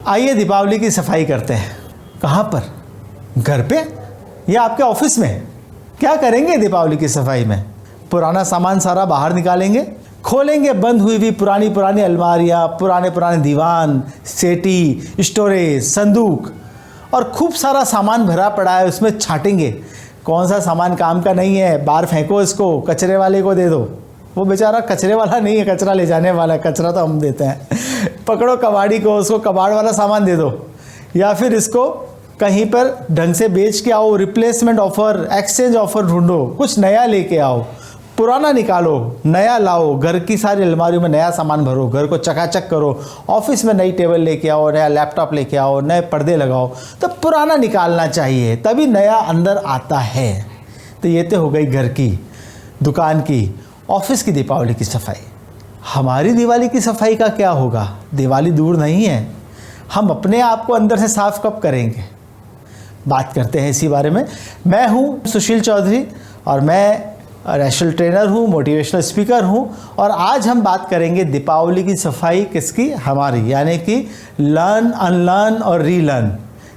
आइए दीपावली की सफाई करते हैं। कहाँ पर? घर पे या आपके ऑफिस में? क्या करेंगे दीपावली की सफाई में? पुराना सामान सारा बाहर निकालेंगे, खोलेंगे बंद हुई हुई पुरानी अलमारियाँ, पुराने दीवान, सेटी, स्टोरेज, संदूक और खूब सारा सामान भरा पड़ा है, उसमें छाटेंगे कौन सा सामान काम का नहीं है, बाहर फेंको, इसको कचरे वाले को दे दो। वो बेचारा कचरे वाला नहीं है, कचरा ले जाने वाला है, कचरा तो हम देते हैं। पकड़ो कबाड़ी को, उसको कबाड़ वाला सामान दे दो, या फिर इसको कहीं पर ढंग से बेच के आओ, रिप्लेसमेंट ऑफर, एक्सचेंज ऑफर ढूंढो, कुछ नया लेके आओ, पुराना निकालो, नया लाओ, घर की सारी अलमारियों में नया सामान भरो, घर को चकाचक करो, ऑफिस में नई टेबल लेके आओ, नया लैपटॉप लेके आओ, नए पर्दे लगाओ। तो पुराना निकालना चाहिए, तभी नया अंदर आता है। तो ये तो हो गई घर की, दुकान की, ऑफिस की दीपावली की सफाई। हमारी दिवाली की सफाई का क्या होगा? दिवाली दूर नहीं है, हम अपने आप को अंदर से साफ कब करेंगे? बात करते हैं इसी बारे में। मैं हूं सुशील चौधरी और मैं रैशनल ट्रेनर हूं, मोटिवेशनल स्पीकर हूं, और आज हम बात करेंगे दीपावली की सफाई किसकी? हमारी, यानी कि लर्न, अनलर्न और रीलर्न,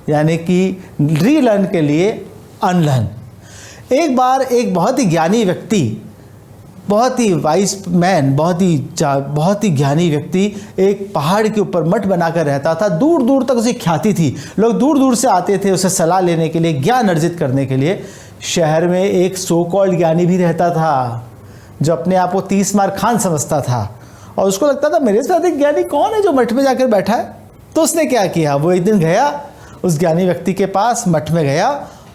यानी कि रीलर्न के लिए अनलर्न। एक बार एक बहुत ही ज्ञानी व्यक्ति, बहुत ही वाइज मैन, बहुत ही ज्ञानी व्यक्ति एक पहाड़ के ऊपर मठ बनाकर रहता था। दूर दूर तक उसे ख्याति थी, लोग दूर दूर से आते थे उसे सलाह लेने के लिए, ज्ञान अर्जित करने के लिए। शहर में एक सो कॉल्ड ज्ञानी भी रहता था जो अपने आप को 30 मार खान समझता था, और उसको लगता था मेरे साथ एक ज्ञानी कौन है जो मठ में जाकर बैठा है। तो उसने क्या किया, वो एक दिन गया उस ज्ञानी व्यक्ति के पास, मठ में गया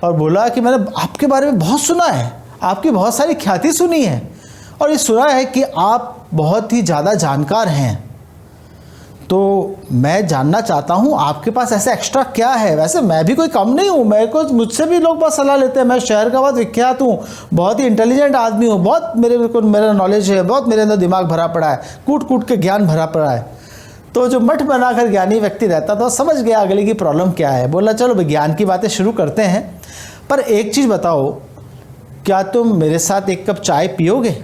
और बोला कि मैंने आपके बारे में बहुत सुना है, आपकी बहुत सारी ख्याति सुनी है, और ये सुना है कि आप बहुत ही ज़्यादा जानकार हैं। तो मैं जानना चाहता हूँ आपके पास ऐसा एक्स्ट्रा क्या है। वैसे मैं भी कोई कम नहीं हूँ, मुझसे भी लोग बहुत सलाह लेते हैं, मैं शहर का बहुत विख्यात हूँ, बहुत ही इंटेलिजेंट आदमी हूँ, बहुत मेरा नॉलेज है, बहुत मेरे अंदर दिमाग भरा पड़ा है, कूट कूट के ज्ञान भरा पड़ा है। तो जो मठ बनाकर ज्ञानी व्यक्ति रहता था समझ गया अगले की प्रॉब्लम क्या है। बोला चलो विज्ञान की बातें शुरू करते हैं, पर एक चीज़ बताओ, क्या तुम मेरे साथ एक कप चाय पियोगे?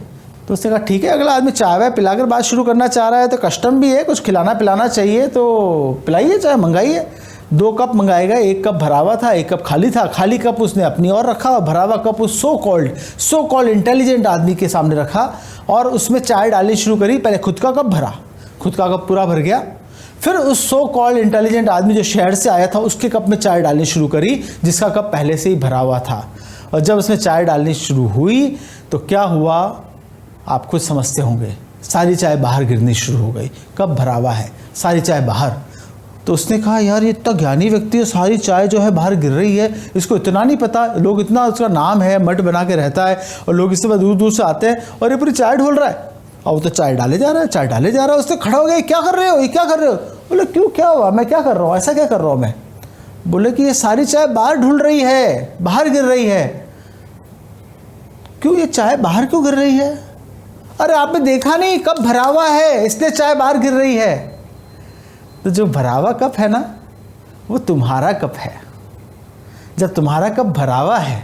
तो उसने कहा ठीक है, अगला आदमी चाय वाय पिलाकर बात शुरू करना चाह रहा है तो कस्टम भी है, कुछ खिलाना पिलाना चाहिए, तो पिलाइए चाय, मंगाइए। 2 कप मंगाएगा, 1 कप भरा हुआ था, 1 कप खाली था। खाली कप उसने अपनी और रखा और भरा हुआ कप उस सो कॉल्ड इंटेलिजेंट आदमी के सामने रखा और उसमें चाय डालनी शुरू करी। पहले खुद का कप भरा, खुद का कप पूरा भर गया, फिर उस सो कॉल्ड इंटेलिजेंट आदमी जो शहर से आया था उसके कप में चाय डालनी शुरू करी जिसका कप पहले से ही भरा हुआ था। और जब उसमें चाय डालनी शुरू हुई तो क्या हुआ आप खुद समझते होंगे, सारी चाय बाहर गिरनी शुरू हो गई। कप भरा हुआ है, सारी चाय बाहर। तो उसने कहा यार ये इतना ज्ञानी व्यक्ति है, सारी चाय जो है बाहर गिर रही है, इसको इतना नहीं पता, लोग इतना, उसका नाम है, मठ बना के रहता है और लोग इससे दूर दूर से आते हैं और ये पूरी चाय ढोल रहा है। और वो तो चाय डाले जा रहा है, चाय डाले जा रहा है। उसने खड़ा हो गया, क्या कर रहे हो, ये क्या कर रहे हो? बोले क्यों, क्या हुआ, मैं क्या कर रहा हूँ, ऐसा क्या कर रहा हूँ मैं? बोले कि ये सारी चाय बाहर ढुल रही है, बाहर गिर रही है। क्यों, ये चाय बाहर क्यों गिर रही है? अरे आपने देखा नहीं, कप भरा हुआ है इसलिए चाय बाहर गिर रही है। तो जो भरा हुआ कप है ना, वो तुम्हारा कप है। जब तुम्हारा कप भरा हुआ है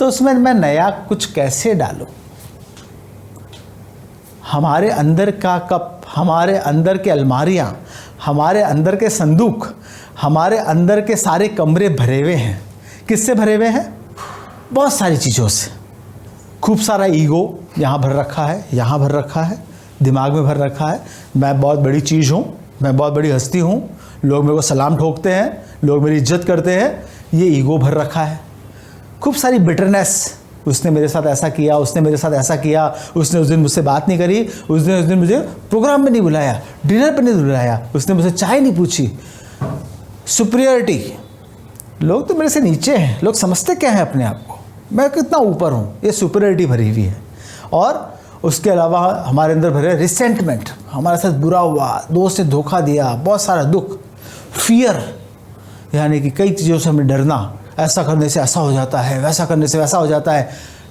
तो उसमें मैं नया कुछ कैसे डालूं? हमारे अंदर का कप, हमारे अंदर के अलमारियां, हमारे अंदर के संदूक, हमारे अंदर के सारे कमरे भरे हुए हैं। किससे भरे हुए हैं? बहुत सारी चीज़ों से। खूब सारा ईगो यहाँ भर रखा है, यहाँ भर रखा है, दिमाग में भर रखा है, मैं बहुत बड़ी चीज़ हूँ, मैं बहुत बड़ी हस्ती हूँ, लोग मेरे को सलाम ठोकते हैं, लोग मेरी इज्जत करते हैं, ये ईगो भर रखा है। खूब सारी बिटरनेस, उसने मेरे साथ ऐसा किया, उसने मेरे साथ ऐसा किया, उसने उस दिन मुझसे बात नहीं करी, उसने उस दिन मुझे प्रोग्राम में नहीं बुलाया, डिनर पर नहीं बुलाया, उसने मुझसे चाय नहीं पूछी। सुपीरियरिटी, लोग तो मेरे से नीचे हैं, लोग समझते क्या हैं अपने आप को, मैं कितना ऊपर हूँ, ये सुपीरियरिटी भरी हुई है। और उसके अलावा हमारे अंदर भरे रिसेंटमेंट, हमारे साथ बुरा हुआ, दोस्त ने धोखा दिया, बहुत सारा दुख। फियर, यानी कि कई चीज़ों से हमें डरना, ऐसा करने से ऐसा हो जाता है, वैसा करने से वैसा हो जाता है।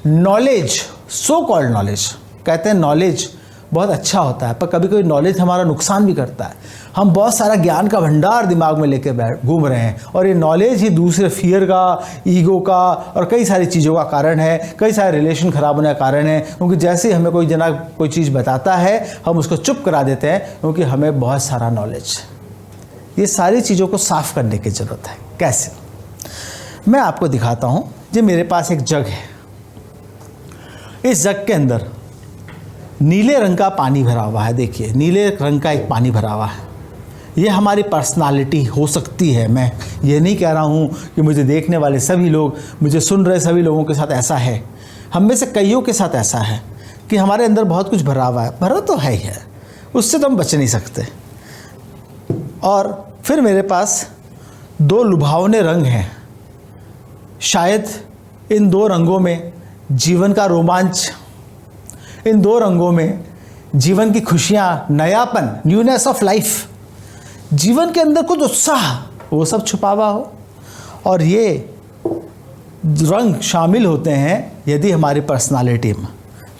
नॉलेज, सो कॉल्ड नॉलेज, कहते हैं नॉलेज बहुत अच्छा होता है, पर कभी कभी नॉलेज हमारा नुकसान भी करता है। हम बहुत सारा ज्ञान का भंडार दिमाग में लेके घूम रहे हैं और ये नॉलेज ही दूसरे फियर का, ईगो का और कई सारी चीज़ों का कारण है, कई सारे रिलेशन ख़राब होने का कारण है। क्योंकि जैसे ही हमें कोई जना कोई चीज़ बताता है हम उसको चुप करा देते हैं, क्योंकि हमें बहुत सारा नॉलेज। ये सारी चीज़ों को साफ़ करने की ज़रूरत है। कैसे? मैं आपको दिखाता हूँ। जी मेरे पास एक जग है, इस जग के अंदर नीले रंग का पानी भरा हुआ है। देखिए नीले रंग का एक पानी भरा हुआ है। ये हमारी पर्सनालिटी हो सकती है। मैं ये नहीं कह रहा हूँ कि मुझे देखने वाले सभी लोग, मुझे सुन रहे सभी लोगों के साथ ऐसा है। हम में से कईयों के साथ ऐसा है कि हमारे अंदर बहुत कुछ भरा हुआ है। भरा तो है ही है, उससे तो हम बच नहीं सकते। और फिर मेरे पास दो लुभावने रंग हैं। शायद इन दो रंगों में जीवन का रोमांच, इन दो रंगों में जीवन की खुशियाँ, नयापन, न्यूनेस ऑफ लाइफ, जीवन के अंदर कुछ उत्साह, वो सब छुपा हुआ हो। और ये रंग शामिल होते हैं यदि हमारी पर्सनालिटी में।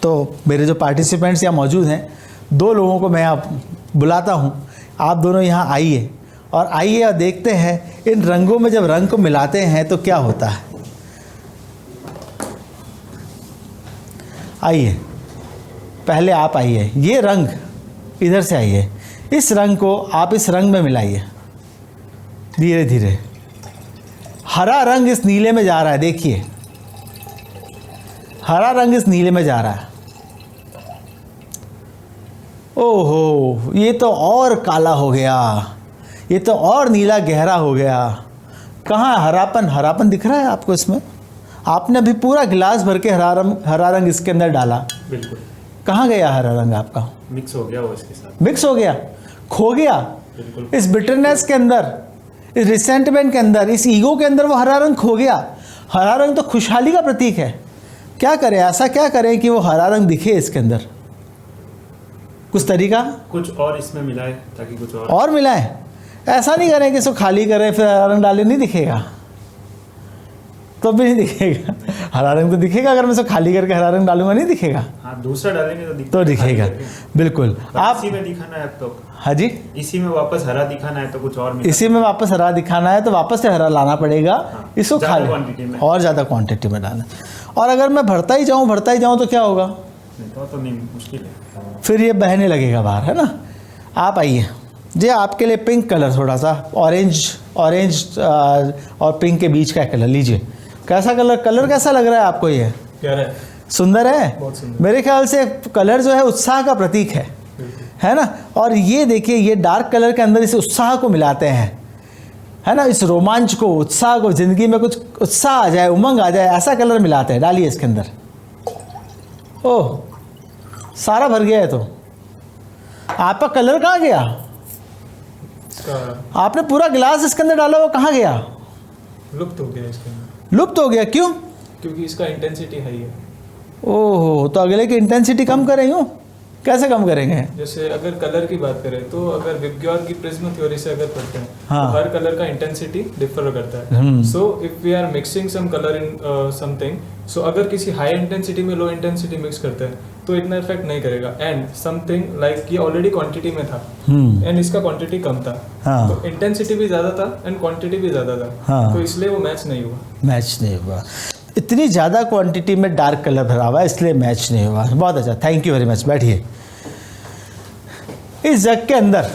तो मेरे जो पार्टिसिपेंट्स यहाँ मौजूद हैं, दो लोगों को मैं आप बुलाता हूँ, आप दोनों यहाँ आइए और आइए और देखते हैं इन रंगों में जब रंग को मिलाते हैं तो क्या होता है। आइए, पहले आप आइए, ये रंग इधर से आइए, इस रंग को आप इस रंग में मिलाइए धीरे धीरे। हरा रंग इस नीले में जा रहा है, देखिए हरा रंग इस नीले में जा रहा है। ओहो, ये तो और काला हो गया, ये तो और नीला गहरा हो गया। कहाँ हरापन? हरापन दिख रहा है आपको इसमें? आपने अभी पूरा गिलास भर के हरा रंग इसके अंदर डाला। बिल्कुल। कहाँ गया हरा रंग आपका? मिक्स हो गया वो इसके साथ। मिक्स हो गया, खो गया। बिल्कुल। इस बिटरनेस के अंदर, इस रिसेंटमेंट के अंदर, इस ईगो के अंदर वो हरा रंग खो गया। हरा रंग तो खुशहाली का प्रतीक है। क्या करें, ऐसा क्या करें कि वो हरा रंग दिखे इसके अंदर? कुछ तरीका, कुछ और इसमें मिलाए ताकि कुछ और मिलाएं। ऐसा नहीं करें कि इसको खाली करें फिर हरा रंग डालें, नहीं दिखेगा, तो भी नहीं दिखेगा। हरा रंग तो दिखेगा, अगर मैं इसको खाली करके हरा रंग डालूंगा नहीं दिखेगा। हाँ, दूसरा डालेंगे तो दिखेगा। बिल्कुल। आप इसी में दिखाना है तो, हाँ जी, इसी में वापस हरा दिखाना है तो कुछ और इसी में वापस हरा दिखाना है तो वापस से हरा लाना पड़ेगा। हाँ, इसको ज़्यादा खाली क्वांटिटी में, और ज़्यादा क्वांटिटी में डालना। और अगर मैं भरता ही जाऊँ तो क्या होगा? तो नहीं, मुश्किल है, फिर ये बहने लगेगा बाहर, है ना। आप आइए जी, आपके लिए पिंक कलर, थोड़ा सा ऑरेंज और पिंक के बीच का कलर लीजिए। कैसा कलर कैसा लग रहा है आपको? ये क्या है? सुंदर है, बहुत सुंदर। मेरे ख्याल से कलर जो है उत्साह का प्रतीक है ना। और ये देखिए, ये डार्क कलर के अंदर इस उत्साह को मिलाते हैं, है ना, इस रोमांच को, उत्साह को, जिंदगी में कुछ उत्साह आ जाए, उमंग आ जाए, ऐसा कलर मिलाते हैं। डालिए इसके अंदर। ओह, सारा भर गया है। तो आपका कलर कहाँ गया? आपने पूरा गिलास इसके अंदर डाला, वो कहाँ गया? लुप्त हो गया इसके अंदर। लुप्त हो गया, क्यों? क्योंकि इसका इंटेंसिटी हाई है। ओहो, तो अगले की इंटेंसिटी कम करें? यूँ कैसे कम करेंगे? जैसे अगर कलर की बात करें तो अगर विबग्योर की प्रिज्म थ्योरी से अगर पढ़ते हैं, हाँ, तो हर कलर का इंटेंसिटी डिफर करता है। So if we are mixing some colour in something, so अगर किसी हाई इंटेंसिटी में लो इंटेंसिटी मिक्स करते हैं तो इतना इफेक्ट नहीं करेगा। एंड समथिंग लाइक ये ऑलरेडी क्वांटिटी में था एंड इसका क्वांटिटी कम था, हाँ, तो इंटेंसिटी भी ज्यादा था एंड क्वांटिटी भी ज्यादा था, हाँ, तो इसलिए वो मैच नहीं हुआ। मैच नहीं हुआ। इतनी ज़्यादा क्वांटिटी में डार्क कलर भरा हुआ है, इसलिए मैच नहीं हुआ। बहुत अच्छा, थैंक यू वेरी मच। बैठिए। इस जग के अंदर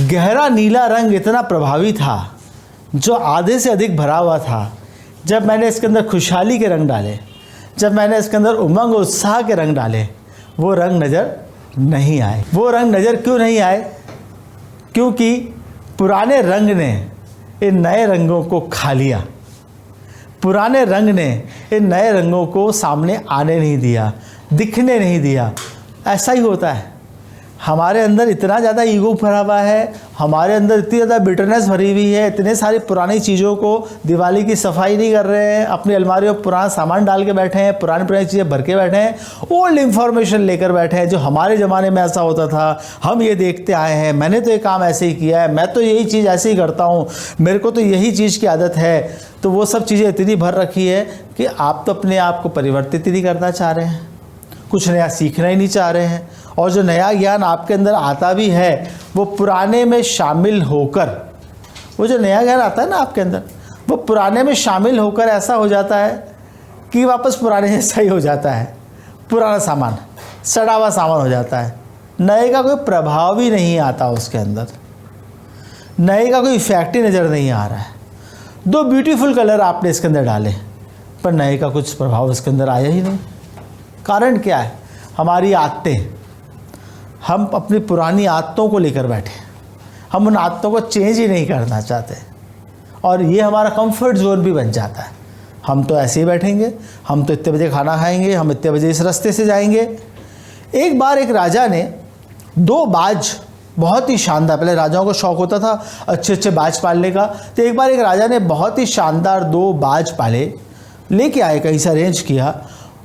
गहरा नीला रंग इतना प्रभावी था, जो आधे से अधिक भरा हुआ था। जब मैंने इसके अंदर खुशहाली के रंग डाले, जब मैंने इसके अंदर उमंग और उत्साह के रंग डाले, वो रंग नज़र नहीं आए। वो रंग नज़र क्यों नहीं आए? क्योंकि पुराने रंग ने इन नए रंगों को खा लिया। पुराने रंग ने इन नए रंगों को सामने आने नहीं दिया, दिखने नहीं दिया। ऐसा ही होता है। हमारे अंदर इतना ज़्यादा ईगो भरा हुआ है, हमारे अंदर इतनी ज़्यादा बिटरनेस भरी हुई है, इतने सारी पुरानी चीज़ों को, दिवाली की सफाई नहीं कर रहे हैं, अपनी अलमारियों में पुराना सामान डाल के बैठे हैं, पुरानी चीज़ें भर के बैठे हैं, ओल्ड इन्फॉर्मेशन लेकर बैठे हैं, जो हमारे ज़माने में ऐसा होता था, हम ये देखते आए हैं, मैंने तो ये काम ऐसे ही किया है, मैं तो यही चीज़ ऐसे ही करता हूँ, मेरे को तो यही चीज़ की आदत है। तो वो सब चीज़ें इतनी भर रखी है कि आप तो अपने आप को परिवर्तित ही नहीं करना चाह रहे हैं, कुछ नया सीखना ही नहीं चाह रहे हैं। और जो नया ज्ञान आपके अंदर आता भी है, वो पुराने में शामिल होकर, वो जो नया ज्ञान आता है ना आपके अंदर, वो पुराने में शामिल होकर ऐसा हो जाता है कि वापस पुराने जैसा ही हो जाता है। पुराना सामान, सड़ा हुआ सामान हो जाता है, नए का कोई प्रभाव भी नहीं आता उसके अंदर। नए का कोई इफेक्ट ही नज़र नहीं आ रहा है। 2 ब्यूटीफुल कलर आपने इसके अंदर डाले, पर नए का कुछ प्रभाव इसके अंदर आया ही नहीं। कारण क्या है? हमारी आदतें। हम अपनी पुरानी आदतों को लेकर बैठे, हम उन आदतों को चेंज ही नहीं करना चाहते, और ये हमारा कंफर्ट जोन भी बन जाता है। हम तो ऐसे ही बैठेंगे, हम तो इतने बजे खाना खाएंगे, हम इतने बजे इस रास्ते से जाएंगे। एक बार एक राजा ने 2 बाज, बहुत ही शानदार, पहले राजाओं को शौक होता था अच्छे अच्छे बाज पालने का, तो एक बार एक राजा ने बहुत ही शानदार 2 बाज पाले, लेके आए, कहीं से अरेंज किया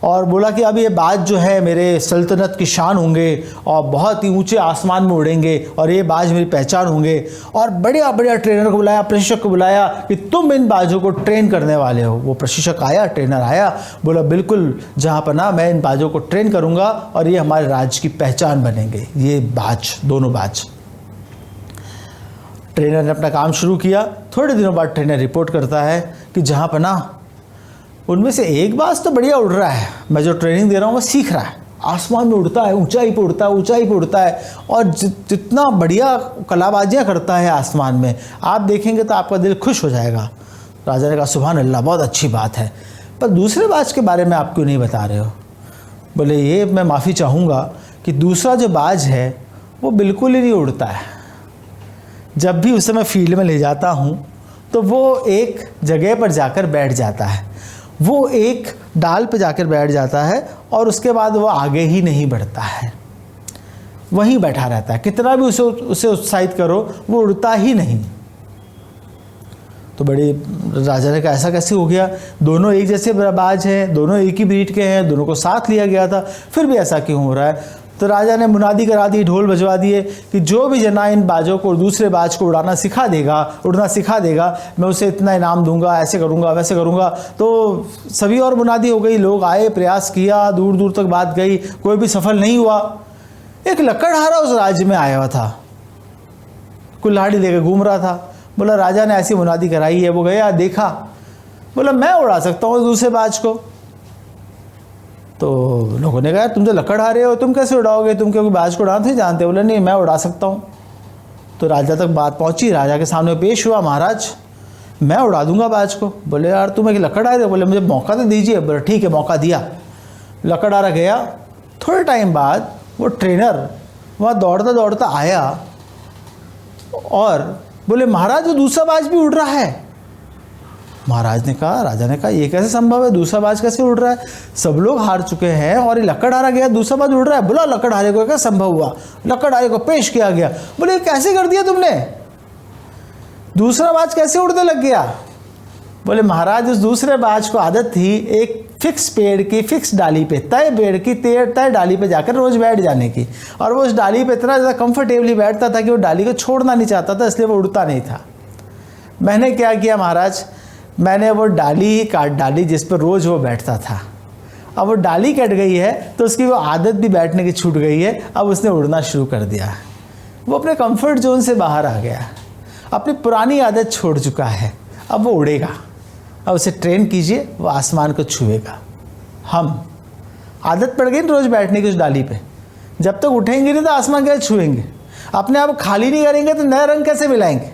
और बोला कि अब ये बाज जो है मेरे सल्तनत की शान होंगे और बहुत ही ऊंचे आसमान में उड़ेंगे और ये बाज मेरी पहचान होंगे। और बढ़िया बढ़िया ट्रेनर को बुलाया, प्रशिक्षक को बुलाया कि तुम इन बाजों को ट्रेन करने वाले हो। वो प्रशिक्षक आया, ट्रेनर आया, बोला बिल्कुल जहाँ पना मैं इन बाजों को ट्रेन करूँगा और ये हमारे राज्य की पहचान बनेंगे, ये बाज, दोनों बाज। ट्रेनर ने अपना काम शुरू किया। थोड़े दिनों बाद ट्रेनर रिपोर्ट करता है कि जहाँ पना उनमें से एक बाज तो बढ़िया उड़ रहा है, मैं जो ट्रेनिंग दे रहा हूँ वो सीख रहा है, आसमान में उड़ता है, ऊंचाई पे उड़ता है, ऊंचाई पे उड़ता है और जितना बढ़िया कलाबाजियाँ करता है आसमान में, आप देखेंगे तो आपका दिल खुश हो जाएगा। राजा ने कहा सुभान अल्लाह, बहुत अच्छी बात है, पर दूसरे बाज के बारे में आप क्यों नहीं बता रहे हो? बोले ये मैं माफ़ी चाहूँगा कि दूसरा जो बाज है वो बिल्कुल ही नहीं उड़ता है। जब भी उसे मैं फील्ड में ले जाता हूँ तो वो एक जगह पर जाकर बैठ जाता है, वो एक डाल पे जाकर बैठ जाता है और उसके बाद वो आगे ही नहीं बढ़ता है, वहीं बैठा रहता है, कितना भी उसे उत्साहित करो वो उड़ता ही नहीं। तो बड़ी राजा ने कहा ऐसा कैसे हो गया? दोनों एक जैसे बाज हैं, दोनों एक ही ब्रीड के हैं, दोनों को साथ लिया गया था, फिर भी ऐसा क्यों हो रहा है? तो राजा ने मुनादी करा दी, ढोल बजवा दिए कि जो भी जना इन बाजों को, दूसरे बाज को उड़ना सिखा देगा, मैं उसे इतना इनाम दूंगा, ऐसे करूंगा, वैसे करूंगा। तो सभी और मुनादी हो गई, लोग आए, प्रयास किया, दूर दूर तक बात गई, कोई भी सफल नहीं हुआ। एक लकड़हारा उस राज्य में आया हुआ था, कुल्हाड़ी लेकर घूम रहा था। बोला राजा ने ऐसी मुनादी कराई है, वो गया देखा, बोला मैं उड़ा सकता हूँ दूसरे बाज को। तो लोगों ने कहा तुम तो लकड़हारे हो, तुम कैसे उड़ाओगे, तुम क्योंकि बाज को उड़ाना नहीं जानते? बोले नहीं, मैं उड़ा सकता हूँ। तो राजा तक बात पहुँची, राजा के सामने पेश हुआ, महाराज मैं उड़ा दूंगा बाज को। बोले यार तुम एक लकड़हारे हो, बोले मुझे मौका तो दीजिए। बोले ठीक है, मौका दिया, लकड़हारा गया। थोड़े टाइम बाद वो ट्रेनर वहाँ दौड़ता दौड़ता आया और बोले महाराज वो दूसरा बाज भी उड़ रहा है। महाराज ने कहा, राजा ने कहा ये कैसे संभव है, दूसरा बाज कैसे उड़ रहा है? सब लोग हार चुके हैं और ये लकड़हारा गया, दूसरा बाज उड़ रहा है। बोला लकड़हारे को क्या संभव हुआ? लकड़हारे को पेश किया गया। बोले कैसे कर दिया तुमने, दूसरा बाज कैसे उड़ने लग गया? बोले महाराज उस दूसरे बाज को आदत थी एक फिक्स पेड़ की, फिक्स डाली पे, तय पेड़ की तय डाली पे जाकर रोज बैठ जाने की, और वो उस डाली पे इतना ज़्यादा कंफर्टेबली बैठता था कि वो डाली को छोड़ना नहीं चाहता था, इसलिए वो उड़ता नहीं था। मैंने क्या किया महाराज, मैंने वो डाली ही काट डाली जिस पर रोज़ वो बैठता था। अब वो डाली कट गई है तो उसकी वो आदत भी बैठने की छूट गई है, अब उसने उड़ना शुरू कर दिया। वो अपने कंफर्ट जोन से बाहर आ गया, अपनी पुरानी आदत छोड़ चुका है, अब वो उड़ेगा। अब उसे ट्रेन कीजिए, वो आसमान को छुएगा। हम आदत पड़ गई ना रोज़ बैठने की उस डाली पे, जब तक उठेंगे नहीं तो आसमान कैसे छुएंगे? अपने आप खाली नहीं करेंगे तो नया रंग कैसे मिलाएंगे?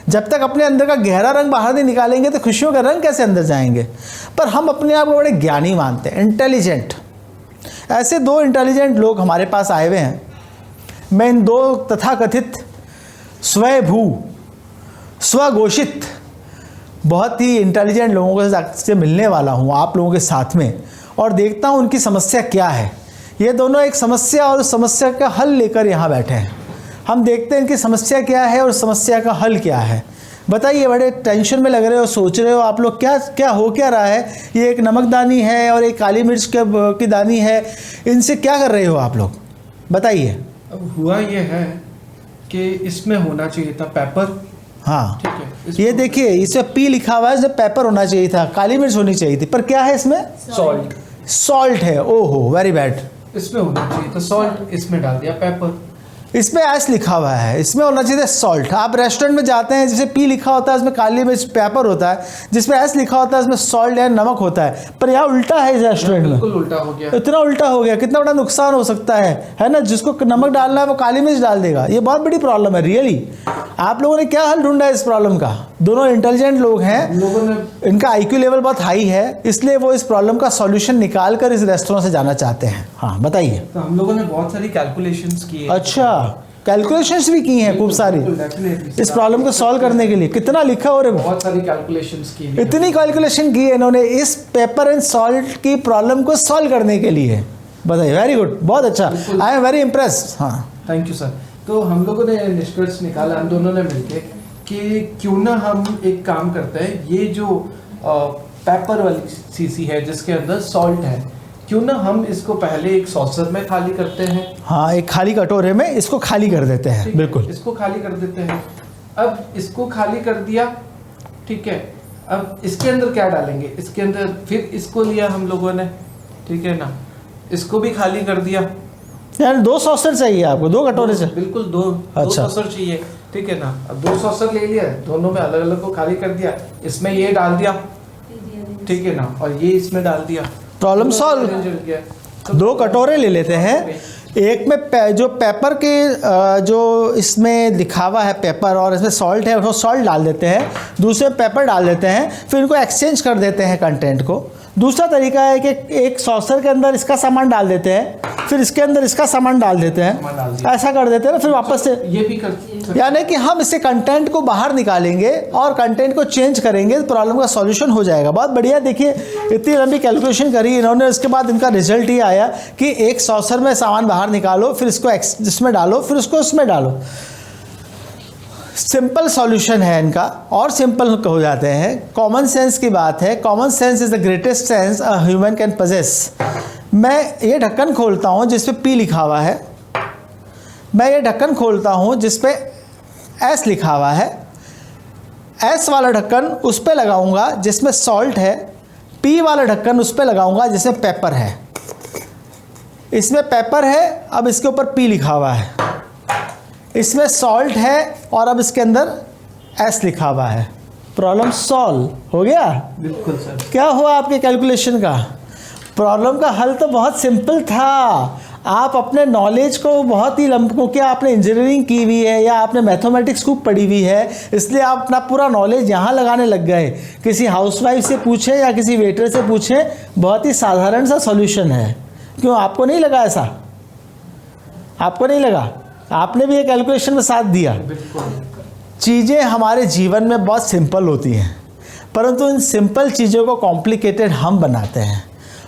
जब तक अपने अंदर का गहरा रंग बाहर नहीं निकालेंगे तो खुशियों का रंग कैसे अंदर जाएंगे? पर हम अपने आप को बड़े ज्ञानी मानते हैं, इंटेलिजेंट। ऐसे 2 इंटेलिजेंट लोग हमारे पास आए हुए हैं। मैं इन 2 तथाकथित स्वयभू स्वघोषित बहुत ही इंटेलिजेंट लोगों से मिलने वाला हूँ आप लोगों के साथ में, और देखता हूँ उनकी समस्या क्या है। ये दोनों एक समस्या और उस समस्या का हल लेकर यहाँ बैठे हैं। हम देखते हैं इनकी समस्या क्या है और समस्या का हल क्या है। बताइए, बड़े टेंशन में लग रहे हो, सोच रहे हो आप लोग क्या हो क्या रहा है? ये एक नमकदानी है और एक काली मिर्च की दानी है, इनसे क्या कर रहे हो आप लोग? बताइए। अब हुआ ये है कि इसमें होना चाहिए था पेपर। हाँ ठीक है, ये देखिए इसमें पी लिखा हुआ है, इसमें पेपर होना चाहिए था, काली मिर्च होनी चाहिए थी, पर क्या है इसमें? सॉल्ट है। ओहो वेरी बैड। इसमें होना चाहिए था सॉल्ट, इसमें डाल दिया पेपर। इसमें एस लिखा हुआ है, इसमें होना चाहिए सॉल्ट। आप रेस्टोरेंट में जाते हैं, जिसे पी लिखा होता है उसमें काली मिर्च पेपर होता है, जिसमें एस लिखा होता है उसमें सॉल्ट या नमक होता है, पर यहाँ उल्टा है इस रेस्टोरेंट में। बिल्कुल उल्टा हो गया। इतना उल्टा हो गया, कितना बड़ा नुकसान हो सकता है ना। जिसको नमक डालना है वो काली मिर्च डाल देगा। ये बहुत बड़ी प्रॉब्लम है रियली। आप लोगों ने क्या हल ढूंढा है इस प्रॉब्लम का? दोनों इंटेलिजेंट लोग हैं, लोगों ने इनका आईक्यू लेवल बहुत हाई है, इसलिए वो इस प्रॉब्लम का सॉल्यूशन निकाल कर इस रेस्टोरेंट से जाना चाहते हैं। हाँ बताइए। तो हम लोगों ने बहुत सारी कैलकुलेशंस की है। अच्छा, कैलकुलेशंस भी की हैं खूब सारी इस प्रॉब्लम को सॉल्व करने के लिए। कितना लिखा हो रहा है? बहुत सारी कैलकुलेशंस की है। इतनी कैलकुलेशन की है इन्होंने इस पेपर एंड सॉल्ट की प्रॉब्लम को सॉल्व करने के लिए। बताइए, वेरी गुड, बहुत अच्छा, आई एम वेरी इम्प्रेस्ड। हाँ थैंक यू सर। तो हम लोगों ने निष्कर्ष निकाला हम दोनों ने मिलके कि क्यों ना हम एक काम करते हैं, ये जो पेपर वाली सीसी है जिसके अंदर सॉल्ट है, क्यों ना हम इसको पहले एक सॉसर में खाली करते हैं। हाँ, एक खाली कटोरे में इसको खाली कर देते हैं। ठीक है, बिल्कुल, इसको खाली कर देते हैं। अब इसको खाली कर दिया, ठीक है। अब इसके अंदर क्या डालेंगे? इसके अंदर फिर इसको लिया हम लोगों ने, ठीक है ना, इसको भी खाली कर दिया। यानी 2 सॉसर चाहिए आपको, 2 कटोरे से? बिल्कुल दो अच्छा। सॉसर चाहिए, ठीक है ना। अब 2 सॉसर ले लिया, दोनों में अलग अलग को खाली कर दिया, इसमें ये डाल दिया, ठीक है ना, और ये इसमें डाल दिया, प्रॉब्लम सॉल्व। 2 कटोरे ले लेते हैं, एक में जो पेपर के जो इसमें लिखा हुआ है पेपर और इसमें सॉल्ट है, उसको सॉल्ट डाल देते हैं, दूसरे पेपर डाल देते हैं, फिर इनको एक्सचेंज कर देते हैं कंटेंट को। दूसरा तरीका है कि एक सॉसर के अंदर इसका सामान डाल देते हैं, फिर इसके अंदर इसका सामान डाल देते हैं, ऐसा कर देते हैं ना, फिर वापस से ये भी कर। यानी कि हम इससे कंटेंट को बाहर निकालेंगे और कंटेंट को चेंज करेंगे तो प्रॉब्लम का सॉल्यूशन हो जाएगा। बहुत बढ़िया। देखिए, इतनी लंबी कैलकुलेशन करी इन्होंने, उसके बाद इनका रिजल्ट ये आया कि एक सॉसर में सामान बाहर निकालो, फिर इसको इसमें डालो, फिर उसको उसमें डालो। सिंपल सॉल्यूशन है इनका, और सिंपल हो जाते हैं। कॉमन सेंस की बात है, common sense is the greatest sense a human can possess. मैं ये ढक्कन खोलता हूँ जिस पे पी लिखा हुआ है, मैं ये ढक्कन खोलता हूँ जिस पे एस लिखा हुआ है, एस वाला ढक्कन उस पे लगाऊंगा जिसमें सॉल्ट है, पी वाला ढक्कन उस पे लगाऊंगा जिसमें पेपर है। इसमें पेपर है, अब इसके ऊपर पी लिखा हुआ है, इसमें सॉल्ट है और अब इसके अंदर एस लिखा हुआ है। प्रॉब्लम सॉल्व हो गया। बिल्कुल सर। क्या हुआ आपके कैलकुलेशन का? प्रॉब्लम का हल तो बहुत सिंपल था। आप अपने नॉलेज को बहुत ही क्योंकि आपने इंजीनियरिंग की हुई है या आपने मैथमेटिक्स खूब पढ़ी हुई है, इसलिए आप अपना पूरा नॉलेज यहाँ लगाने लग गए। किसी हाउसवाइफ से पूछें या किसी वेटर से पूछें, बहुत ही साधारण सा सॉल्यूशन है। क्यों, आपको नहीं लगा ऐसा? आपको नहीं लगा? आपने भी एक कैलकुलेशन में साथ दिया। चीज़ें हमारे जीवन में बहुत सिंपल होती हैं, परंतु इन सिंपल चीज़ों को कॉम्प्लिकेटेड हम बनाते हैं।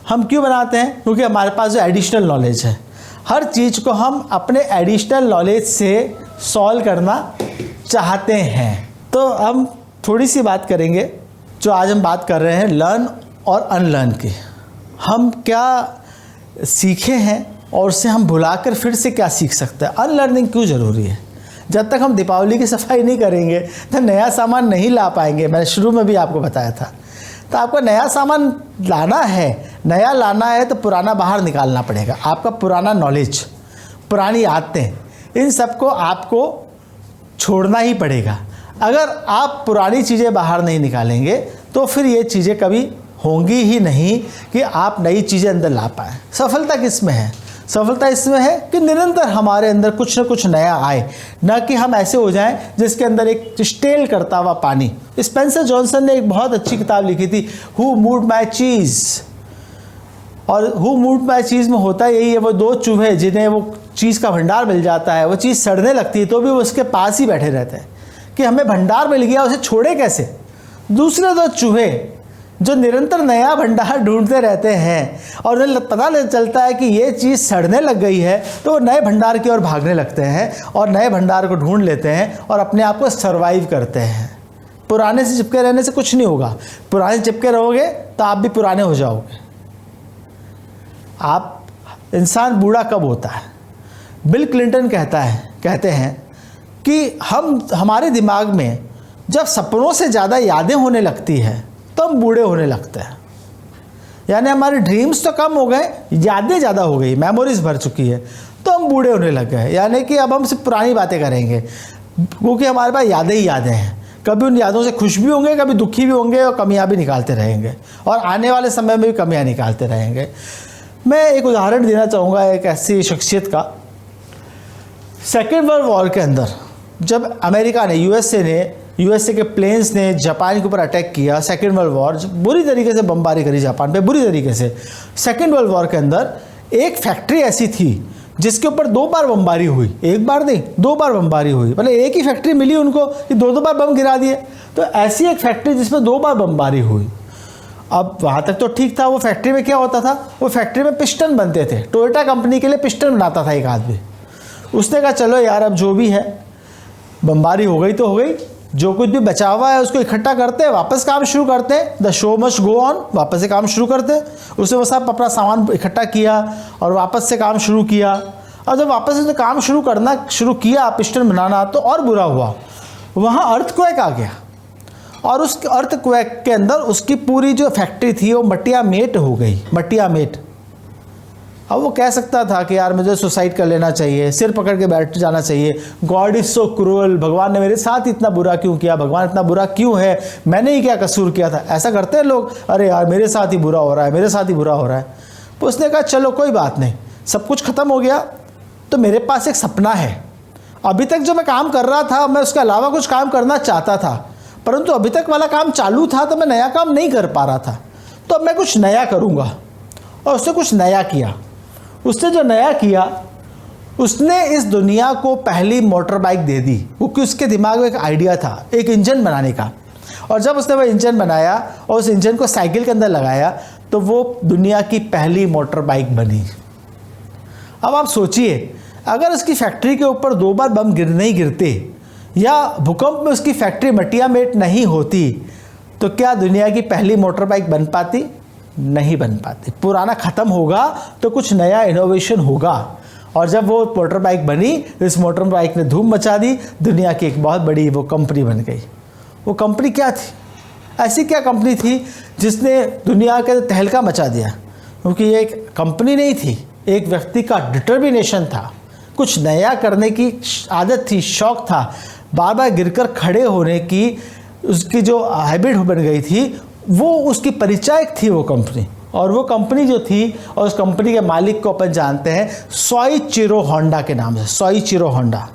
हम क्यों बनाते हैं? क्योंकि हमारे पास जो एडिशनल नॉलेज है, हर चीज़ को हम अपने एडिशनल नॉलेज से सॉल्व करना चाहते हैं। तो हम थोड़ी सी बात करेंगे, जो आज हम बात कर रहे हैं लर्न और अनलर्न की। हम क्या सीखे हैं और उससे हम भुलाकर फिर से क्या सीख सकते हैं। अनलर्निंग क्यों ज़रूरी है? जब तक हम दीपावली की सफाई नहीं करेंगे तो नया सामान नहीं ला पाएंगे। मैंने शुरू में भी आपको बताया था। तो आपको नया सामान लाना है, नया लाना है तो पुराना बाहर निकालना पड़ेगा। आपका पुराना नॉलेज, पुरानी आदतें, इन सबको आपको छोड़ना ही पड़ेगा। अगर आप पुरानी चीज़ें बाहर नहीं निकालेंगे तो फिर ये चीज़ें कभी होंगी ही नहीं कि आप नई चीज़ें अंदर ला पाएँ। सफलता किस में है? सफलता इसमें है कि निरंतर हमारे अंदर कुछ न कुछ नया आए, ना कि हम ऐसे हो जाएं जिसके अंदर एक स्टेल करता हुआ पानी। स्पेंसर जॉनसन ने एक बहुत अच्छी किताब लिखी थी, हु मूव्ड माय चीज़। और हु मूव्ड माय चीज़ में होता यही है, वो 2 चूहे जिन्हें वो चीज़ का भंडार मिल जाता है, वो चीज़ सड़ने लगती है तो भी वो उसके पास ही बैठे रहते हैं कि हमें भंडार मिल गया, उसे छोड़े कैसे। दूसरे 2 चूहे जो निरंतर नया भंडार ढूंढते रहते हैं और उन्हें पता चलता है कि ये चीज़ सड़ने लग गई है तो वो नए भंडार की ओर भागने लगते हैं और नए भंडार को ढूंढ लेते हैं और अपने आप को सर्वाइव करते हैं। पुराने से चिपके रहने से कुछ नहीं होगा। पुराने से चिपके रहोगे तो आप भी पुराने हो जाओगे। आप इंसान बूढ़ा कब होता है? बिल क्लिंटन कहते हैं कि हमारे दिमाग में जब सपनों से ज़्यादा यादें होने लगती है तो हम बूढ़े होने लगते हैं। यानी हमारे ड्रीम्स तो कम हो गए, यादें ज़्यादा हो गई, मेमोरीज भर चुकी है। तो हम बूढ़े होने लग गए, यानी कि अब हम सिर्फ पुरानी बातें करेंगे, क्योंकि हमारे पास यादें ही यादें हैं। कभी उन यादों से खुश भी होंगे, कभी दुखी भी होंगे, और कमियां भी निकालते रहेंगे, और आने वाले समय में भी कमियां निकालते रहेंगे। मैं एक उदाहरण देना चाहूँगा एक ऐसी शख्सियत का। सेकेंड वर्ल्ड वॉर के अंदर जब अमेरिका ने, यूएसए के प्लेन्स ने जापान के ऊपर अटैक किया, सेकेंड वर्ल्ड वॉर, बुरी तरीके से बमबारी करी जापान पे, बुरी तरीके से। सेकेंड वर्ल्ड वॉर के अंदर एक फैक्ट्री ऐसी थी जिसके ऊपर 2 बार बमबारी हुई, 1 बार नहीं 2 बार बमबारी हुई, मतलब एक ही फैक्ट्री मिली उनको कि 2 बार बम गिरा दिए। तो ऐसी एक फैक्ट्री जिसमें 2 बार बमबारी हुई। अब वहाँ तक तो ठीक था। वो फैक्ट्री में क्या होता था, वो फैक्ट्री में पिस्टन बनते थे। टोयोटा कंपनी के लिए पिस्टन बनाता था एक आदमी। उसने कहा चलो यार अब जो भी है, बमबारी हो गई तो हो गई, जो कुछ भी बचा हुआ है उसको इकट्ठा करते हैं, वापस काम शुरू करते हैं, the show must go on, वापस से काम शुरू करते हैं। उसने वो सब अपना सामान इकट्ठा किया और वापस से काम शुरू किया। और जब वापस से काम शुरू किया पिस्टन बनाना, तो और बुरा हुआ, वहाँ अर्थक्वेक आ गया, और उस अर्थक्वेक के अंदर उसकी पूरी जो फैक्ट्री थी वो मटिया मेट हो गई, मटिया मेट। अब वो कह सकता था कि यार मुझे सुसाइड कर लेना चाहिए, सिर पकड़ के बैठ जाना चाहिए, गॉड इज़ सो क्रूअल, भगवान ने मेरे साथ इतना बुरा क्यों किया, भगवान इतना बुरा क्यों है, मैंने ही क्या कसूर किया था। ऐसा करते हैं लोग, अरे यार मेरे साथ ही बुरा हो रहा है, मेरे साथ ही बुरा हो रहा है। तो उसने कहा चलो कोई बात नहीं, सब कुछ ख़त्म हो गया, तो मेरे पास एक सपना है। अभी तक जो मैं काम कर रहा था, मैं उसके अलावा कुछ काम करना चाहता था, परंतु अभी तक वाला काम चालू था तो मैं नया काम नहीं कर पा रहा था। तो अब मैं कुछ नया करूँगा। और उसने कुछ नया किया। उसने जो नया किया, उसने इस दुनिया को पहली मोटर बाइक दे दी, क्योंकि उसके दिमाग में एक आइडिया था एक इंजन बनाने का। और जब उसने वह इंजन बनाया और उस इंजन को साइकिल के अंदर लगाया, तो वो दुनिया की पहली मोटर बाइक बनी। अब आप सोचिए, अगर उसकी फैक्ट्री के ऊपर 2 बार बम नहीं गिरते, या भूकंप में उसकी फैक्ट्री मटिया मेट नहीं होती, तो क्या दुनिया की पहली मोटर बाइक बन पाती? नहीं बन पाती। पुराना ख़त्म होगा तो कुछ नया इनोवेशन होगा। और जब वो मोटर बाइक बनी, तो इस मोटर बाइक ने धूम मचा दी, दुनिया की एक बहुत बड़ी वो कंपनी बन गई। वो कंपनी क्या थी? ऐसी क्या कंपनी थी जिसने दुनिया का तहलका मचा दिया? क्योंकि ये एक कंपनी नहीं थी, एक व्यक्ति का डिटर्मिनेशन था, कुछ नया करने की आदत थी, शौक़ था, बार बार गिरकर खड़े होने की उसकी जो हैबिट बन गई थी, वो उसकी परिचायक थी वो कंपनी। और वो कंपनी जो थी, और उस कंपनी के मालिक को अपन जानते हैं सोइचिरो होंडा के नाम से, सोइचिरो होंडा।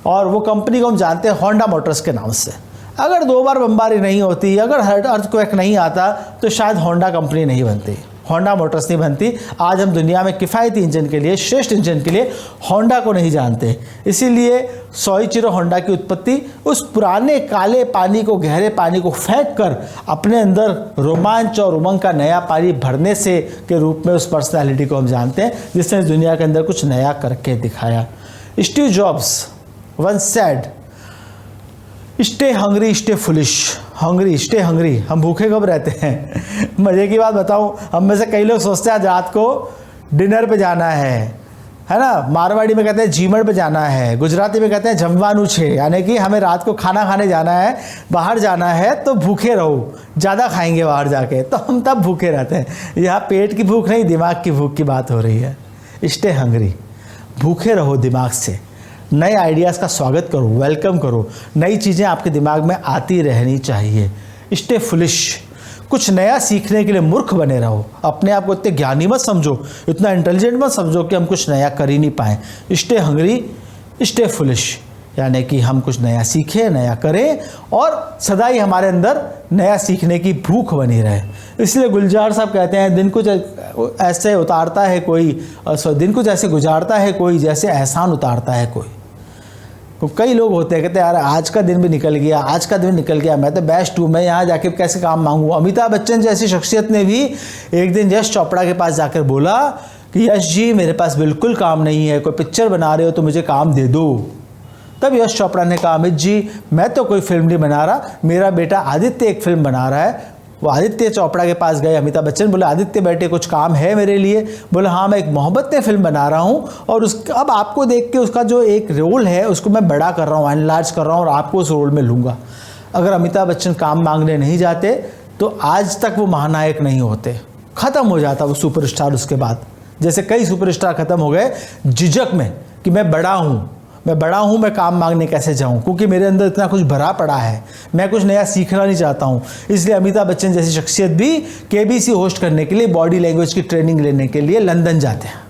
और वो कंपनी को हम जानते हैं होंडा मोटर्स के नाम से। अगर 2 बार बमबारी नहीं होती, अगर अर्थक्वेक नहीं आता, तो शायद होंडा कंपनी नहीं बनती, होंडा मोटर्स नहीं बनती। आज हम दुनिया में किफ़ायती इंजन के लिए, श्रेष्ठ इंजन के लिए होंडा को नहीं जानते। इसीलिए सोइचिरो होंडा की उत्पत्ति उस पुराने काले पानी को, गहरे पानी को फेंक कर अपने अंदर रोमांच और उमंग का नया पानी भरने से के रूप में उस पर्सनालिटी को हम जानते हैं, जिसने दुनिया के अंदर कुछ नया करके दिखाया। Steve Jobs once said, stay hungry stay foolish, hungry stay hungry. हम भूखे कब रहते हैं? मज़े की बात बताऊं, हम में से कई लोग सोचते हैं आज रात को डिनर पे जाना है ना। मारवाड़ी में कहते हैं जीमड़ पे जाना है, गुजराती में कहते हैं जमवानू छे, यानी कि हमें रात को खाना खाने जाना है, बाहर जाना है, तो भूखे रहो, ज़्यादा खाएंगे बाहर जाके, तो हम तब भूखे रहते हैं। यहाँ पेट की भूख नहीं, दिमाग की भूख की बात हो रही है। स्टे हंग्री, भूखे रहो दिमाग से, नए आइडियाज़ का स्वागत करो, वेलकम करो, नई चीज़ें आपके दिमाग में आती रहनी चाहिए। स्टे फुलिश, कुछ नया सीखने के लिए मूर्ख बने रहो, अपने आप को इतने ज्ञानी मत समझो, इतना इंटेलिजेंट मत समझो कि हम कुछ नया कर ही नहीं पाएँ। स्टे हंग्री स्टे फुलिश, यानी कि हम कुछ नया सीखें, नया करें, और सदा ही हमारे अंदर नया सीखने की भूख बनी रहे। इसलिए गुलजार साहब कहते हैं, दिन कुछ ऐसे उतारता है कोई, दिन कुछ ऐसे गुजारता है कोई जैसे एहसान उतारता है कोई। तो कई लोग होते हैं कहते हैं यार आज का दिन भी निकल गया, आज का दिन निकल गया, मैं तो बेस्ट हूँ, मैं यहाँ जाके कैसे काम मांगूँ। अमिताभ बच्चन जैसी शख्सियत ने भी एक दिन यश चोपड़ा के पास जाकर बोला कि यश जी मेरे पास बिल्कुल काम नहीं है, कोई पिक्चर बना रहे हो तो मुझे काम दे दो। तब यश चोपड़ा ने कहा अमित जी मैं तो कोई फिल्म नहीं बना रहा, मेरा बेटा आदित्य एक फिल्म बना रहा है। वो आदित्य चोपड़ा के पास गए, अमिताभ बच्चन बोले आदित्य बेटे कुछ काम है मेरे लिए? बोले हाँ मैं एक मोहब्बत ने फिल्म बना रहा हूँ, और अब आपको देख के उसका जो एक रोल है उसको मैं बड़ा कर रहा हूँ, एनलार्ज कर रहा हूँ, और आपको उस रोल में लूँगा। अगर अमिताभ बच्चन काम मांगने नहीं जाते तो आज तक वो महानायक नहीं होते, ख़त्म हो जाता वो सुपरस्टार उसके बाद। जैसे कई सुपरस्टार खत्म हो गए झिझक में कि मैं बड़ा हूँ, मैं काम मांगने कैसे जाऊँ, क्योंकि मेरे अंदर इतना कुछ भरा पड़ा है, मैं कुछ नया सीखना नहीं चाहता हूँ। इसलिए अमिताभ बच्चन जैसी शख्सियत भी KBC होस्ट करने के लिए, बॉडी लैंग्वेज की ट्रेनिंग लेने के लिए लंदन जाते हैं।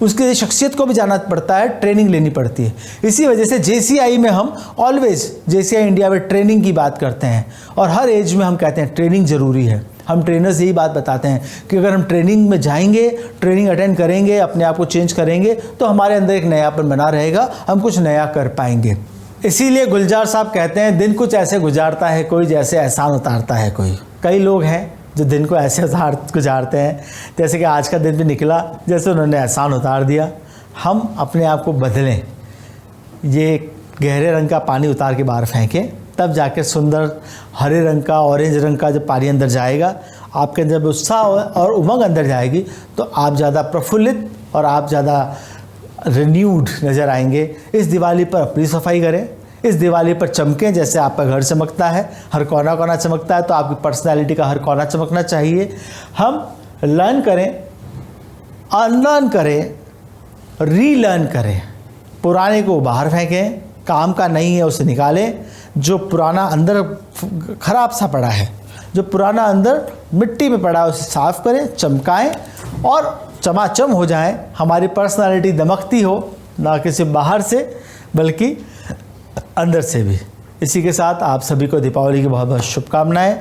उसके शख्सियत को भी जाना पड़ता है, ट्रेनिंग लेनी पड़ती है। इसी वजह से JCI में हम ऑलवेज JCI इंडिया में ट्रेनिंग की बात करते हैं, और हर एज में हम कहते हैं ट्रेनिंग ज़रूरी है। हम ट्रेनर्स यही बात बताते हैं कि अगर हम ट्रेनिंग में जाएंगे, ट्रेनिंग अटेंड करेंगे, अपने आप को चेंज करेंगे, तो हमारे अंदर एक नयापन बना रहेगा, हम कुछ नया कर पाएंगे। इसीलिए गुलजार साहब कहते हैं, दिन कुछ ऐसे गुजारता है कोई जैसे एहसान उतारता है कोई। कई लोग हैं जो दिन को ऐसे गुजारते हैं जैसे कि आज का दिन भी निकला जैसे उन्होंने एहसान उतार दिया। हम अपने आप को बदलें, ये गहरे रंग का पानी उतार के बाहर फेंकें, तब जाकर सुंदर हरे रंग का, ऑरेंज रंग का जब पानी अंदर जाएगा, आपके अंदर जब उत्साह और उमंग अंदर जाएगी, तो आप ज़्यादा प्रफुल्लित और आप ज़्यादा रिन्यूड नज़र आएंगे। इस दिवाली पर अपनी सफाई करें, इस दिवाली पर चमकें जैसे आपका घर चमकता है, हर कोना कोना चमकता है, तो आपकी पर्सनैलिटी का हर कोना चमकना चाहिए। हम लर्न करें, अनलर्न करें, रीलर्न करें। पुराने को बाहर फेंकें, काम का नहीं है उसे निकालें। जो पुराना अंदर खराब सा पड़ा है, जो पुराना अंदर मिट्टी में पड़ा है, उसे साफ़ करें, चमकाएं और चमाचम हो जाएं। हमारी पर्सनालिटी दमकती हो, ना कि सिर्फ बाहर से बल्कि अंदर से भी। इसी के साथ आप सभी को दीपावली की बहुत बहुत शुभकामनाएं।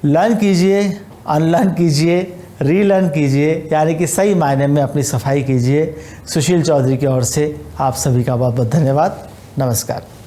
लर्न कीजिए, अनलर्न कीजिए, रीलर्न कीजिए, यानी कि सही मायने में अपनी सफाई कीजिए। सुशील चौधरी की ओर से आप सभी का बहुत बहुत धन्यवाद। नमस्कार।